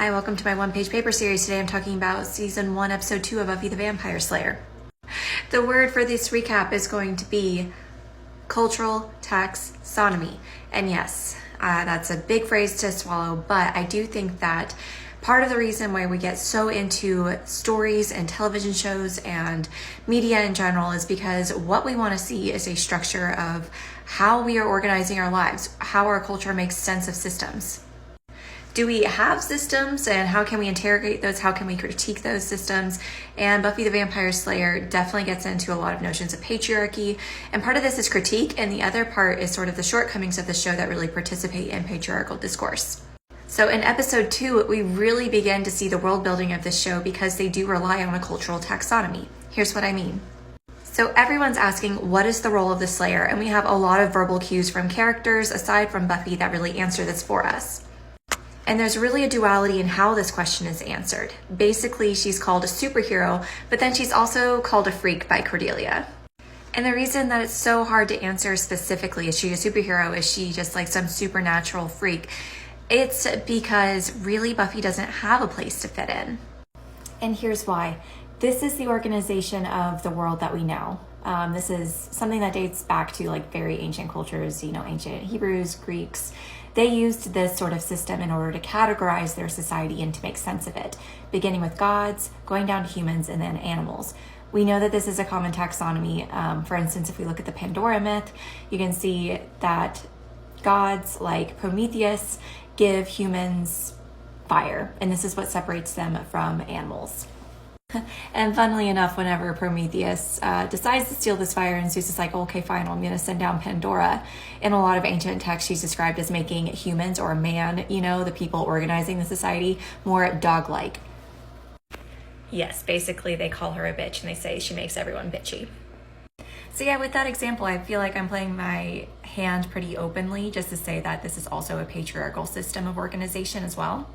Hi, welcome to my one-page paper series. Today I'm talking about Season 1, Episode 2 of Buffy the Vampire Slayer. The word for this recap is going to be cultural taxonomy. And yes, that's a big phrase to swallow, but I do think that part of the reason why we get so into stories and television shows and media in general is because what we want to see is a structure of how we are organizing our lives, how our culture makes sense of systems. Do we have systems, and how can we interrogate those? How can we critique those systems? And Buffy the Vampire Slayer definitely gets into a lot of notions of patriarchy. And part of this is critique, and the other part is sort of the shortcomings of the show that really participate in patriarchal discourse. So in episode 2, we really begin to see the world building of this show because they do rely on a cultural taxonomy. Here's what I mean. So everyone's asking, what is the role of the Slayer? And we have a lot of verbal cues from characters, aside from Buffy, that really answer this for us. And there's really a duality in how this question is answered. Basically, she's called a superhero, but then she's also called a freak by Cordelia. And the reason that it's so hard to answer specifically, is she a superhero? Is she just like some supernatural freak? It's because really Buffy doesn't have a place to fit in. And here's why. This is the organization of the world that we know. This is something that dates back to like very ancient cultures, ancient Hebrews, Greeks. They used this sort of system in order to categorize their society and to make sense of it, beginning with gods, going down to humans, and then animals. We know that this is a common taxonomy. For instance, if we look at the Pandora myth, you can see that gods like Prometheus give humans fire, and this is what separates them from animals. And funnily enough, whenever Prometheus decides to steal this fire, and Zeus is like, okay, fine, I'm going to send down Pandora. In a lot of ancient texts, she's described as making humans, or man, the people organizing the society, more dog-like. Yes, basically they call her a bitch, and they say she makes everyone bitchy. So yeah, with that example, I feel like I'm playing my hand pretty openly just to say that this is also a patriarchal system of organization as well.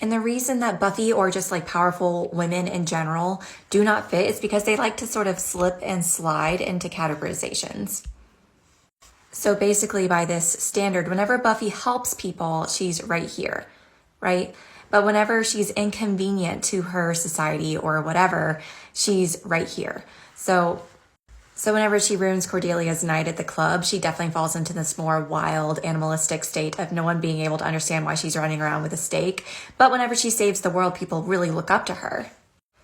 And the reason that Buffy, or just like powerful women in general, do not fit is because they like to sort of slip and slide into categorizations. So basically by this standard, whenever Buffy helps people, she's right here, right? But whenever she's inconvenient to her society or whatever, she's right here. So whenever she ruins Cordelia's night at the club, she definitely falls into this more wild, animalistic state of no one being able to understand why she's running around with a stake. But whenever she saves the world, people really look up to her.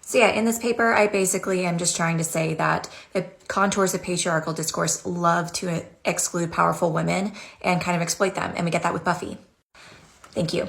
So yeah, in this paper, I basically am just trying to say that the contours of patriarchal discourse love to exclude powerful women and kind of exploit them. And we get that with Buffy. Thank you.